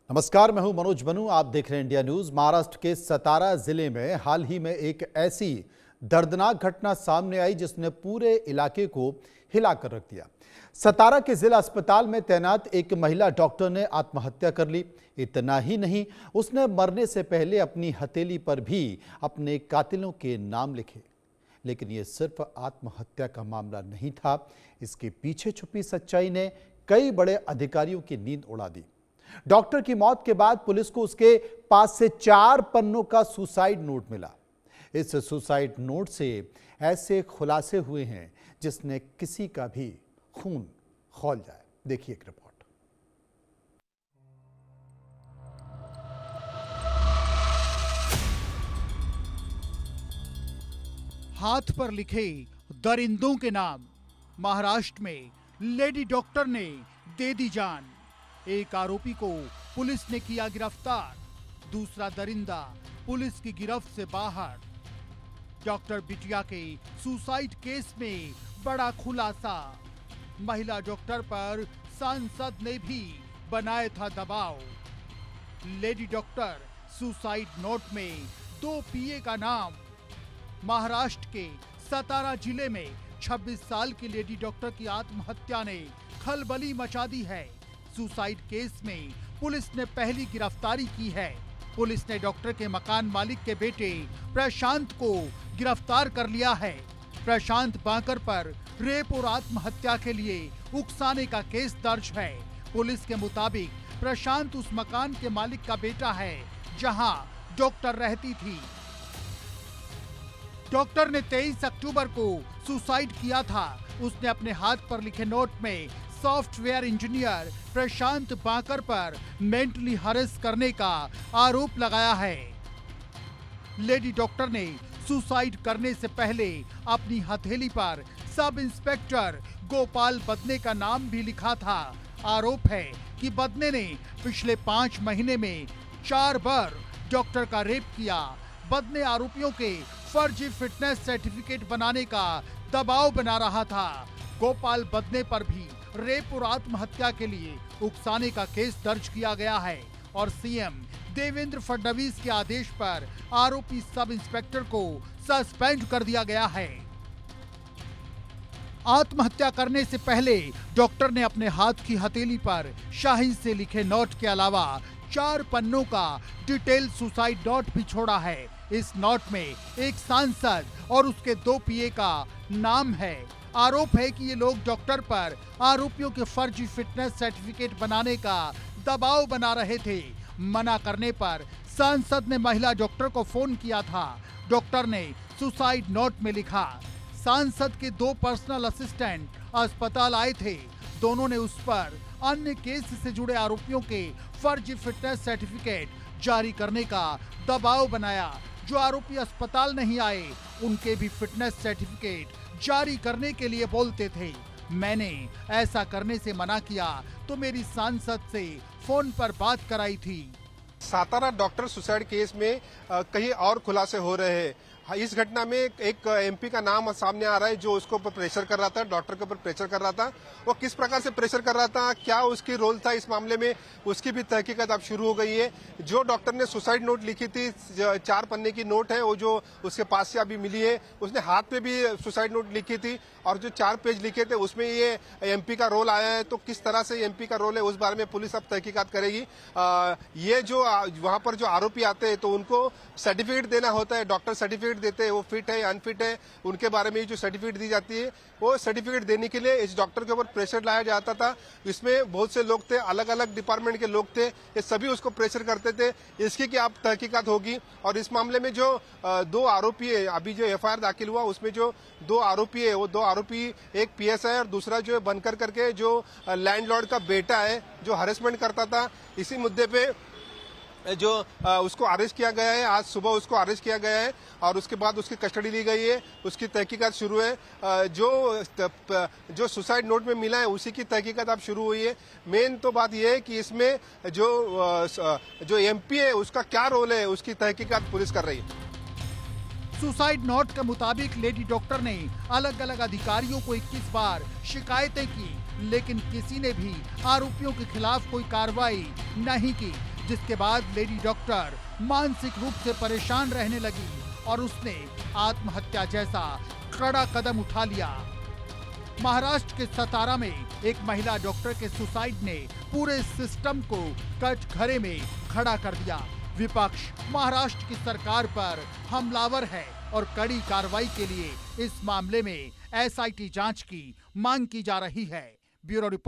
नमस्कार, मैं हूं मनोज बनू। आप देख रहे हैं इंडिया न्यूज। महाराष्ट्र के सतारा जिले में हाल ही में एक ऐसी दर्दनाक घटना सामने आई जिसने पूरे इलाके को हिलाकर रख दिया। सतारा के जिला अस्पताल में तैनात एक महिला डॉक्टर ने आत्महत्या कर ली। इतना ही नहीं, उसने मरने से पहले अपनी हथेली पर भी अपने कातिलों के नाम लिखे। लेकिन यह सिर्फ आत्महत्या का मामला नहीं था। इसके पीछे छुपी सच्चाई ने कई बड़े अधिकारियों की नींद उड़ा दी। डॉक्टर की मौत के बाद पुलिस को उसके पास से 4 पन्नों का सुसाइड नोट मिला। इस सुसाइड नोट से ऐसे खुलासे हुए हैं जिसने किसी का भी खून खौल जाए। देखिए एक रिपोर्ट। हाथ पर लिखे दरिंदों के नाम। महाराष्ट्र में लेडी डॉक्टर ने दे दी जान। एक आरोपी को पुलिस ने किया गिरफ्तार, दूसरा दरिंदा पुलिस की गिरफ्त से बाहर। डॉक्टर बिटिया के सुसाइड केस में बड़ा खुलासा। महिला डॉक्टर पर सांसद ने भी बनाया था दबाव। लेडी डॉक्टर सुसाइड नोट में 2 पीए का नाम। महाराष्ट्र के सतारा जिले में 26 साल की लेडी डॉक्टर की आत्महत्या ने खलबली मचा दी है। सुसाइड केस में पुलिस ने पहली गिरफ्तारी की है। पुलिस ने डॉक्टर के मकान मालिक के बेटे प्रशांत को गिरफ्तार कर लिया है। प्रशांत बांकर पर रेप और आत्महत्या के लिए उकसाने का केस दर्ज है। पुलिस के मुताबिक प्रशांत उस मकान के मालिक का बेटा है जहां डॉक्टर रहती थी। डॉक्टर ने 23 अक्टूबर को सुसाइड किया था। उसने अपने हाथ पर लिखे नोट में सॉफ्टवेयर इंजीनियर प्रशांत बांकर पर मेंटली हरेस करने का आरोप लगाया है। लेडी डॉक्टर ने सुसाइड करने से पहले अपनी हथेली पर सब इंस्पेक्टर गोपाल बदने का नाम भी लिखा था। आरोप है कि बदने ने पिछले 5 महीने में 4 बार डॉक्टर का रेप किया। बदने आरोपियों के फर्जी फिटनेस सर्टिफिकेट बनाने का दबाव बना रहा था। गोपाल बदने पर भी रेप और आत्महत्या के लिए उकसाने का केस दर्ज किया गया है और सीएम देवेंद्र फडणवीस के आदेश पर आरोपी सब इंस्पेक्टर को सस्पेंड कर दिया गया है। आत्महत्या करने से पहले डॉक्टर ने अपने हाथ की हथेली पर शाही से लिखे नोट के अलावा 4 पन्नों का डिटेल सुसाइड नोट भी छोड़ा है। इस नोट में एक सांसद और उसके 2 पीए का नाम है। आरोप है कि ये लोग डॉक्टर पर आरोपियों के फर्जी फिटनेस सर्टिफिकेट बनाने का दबाव बना रहे थे। मना करने पर सांसद ने महिला डॉक्टर को फोन किया था। डॉक्टर ने सुसाइड नोट में लिखा। सांसद के 2 पर्सनल असिस्टेंट अस्पताल आए थे। दोनों ने उस पर अन्य केस से जुड़े आरोपियों के फर्जी फिटनेस सर्टिफिकेट जारी करने का दबाव बनाया। जो आरोपी अस्पताल नहीं आए उनके भी फिटनेस सर्टिफिकेट जारी करने के लिए बोलते थे। मैंने ऐसा करने से मना किया तो मेरी सांसद से फोन पर बात कराई थी। सातारा डॉक्टर सुसाइड केस में कहीं और खुलासे हो रहे हैं। इस घटना में एक एमपी का नाम सामने आ रहा है जो उसको ऊपर प्रेशर कर रहा था, डॉक्टर के ऊपर प्रेशर कर रहा था। वो किस प्रकार से प्रेशर कर रहा था, क्या उसकी रोल था इस मामले में, उसकी भी तहकीकात अब शुरू हो गई है। जो डॉक्टर ने सुसाइड नोट लिखी थी, 4 पन्ने की नोट है, वो जो उसके पास से अभी मिली है। उसने हाथ पे भी सुसाइड नोट लिखी थी और जो 4 पेज लिखे थे उसमें ये एमपी का रोल आया है। तो किस तरह से एमपी का रोल है उस बारे में पुलिस अब तहकीकात करेगी। ये जो वहां पर जो आरोपी आते हैं तो उनको सर्टिफिकेट देना होता है, डॉक्टर सर्टिफिकेट देते हैं, वो फिट है अनफिट है उनके बारे में जो सर्टिफिकेट दी जाती है, वो सर्टिफिकेट देने के लिए इस डॉक्टर के ऊपर प्रेशर लाया जाता था। इसमें बहुत से लोग थे, अलग अलग डिपार्टमेंट के लोग थे, ये सभी उसको प्रेशर करते थे। इसकी क्या अब तहकीकात होगी। और इस मामले में जो 2 आरोपी है, अभी जो एफआईआर दाखिल हुआ उसमें जो 2 आरोपी है, वो 2 आरोपी, एक पीएसआई और दूसरा जो बनकर करके जो लैंडलॉर्ड का बेटा है जो हरेसमेंट करता था। इसी मुद्दे पे जो उसको अरेस्ट किया गया है। आज सुबह उसको अरेस्ट किया गया है और उसके बाद उसकी कस्टडी ली गई है, उसकी तहकीकात शुरू है। जो सुसाइड नोट में मिला है उसी की तहकीकात अब शुरू हुई है। मेन तो बात यह है कि इसमें जो एमपी है उसका क्या रोल है, उसकी तहकीकात पुलिस कर रही है। सुसाइड नोट के मुताबिक लेडी डॉक्टर ने अलग अलग अधिकारियों को 21 बार शिकायतें की, लेकिन किसी ने भी आरोपियों के खिलाफ कोई कार्रवाई नहीं की। जिसके बाद लेडी डॉक्टर मानसिक रूप से परेशान रहने लगी और उसने आत्महत्या जैसा कड़ा कदम उठा लिया। महाराष्ट्र के सतारा में एक महिला डॉक्टर के सुसाइड ने पूरे सिस्टम को कटघरे में खड़ा कर दिया। विपक्ष महाराष्ट्र की सरकार पर हमलावर है और कड़ी कार्रवाई के लिए इस मामले में एसआईटी जांच की मांग की जा रही है। Bureau report.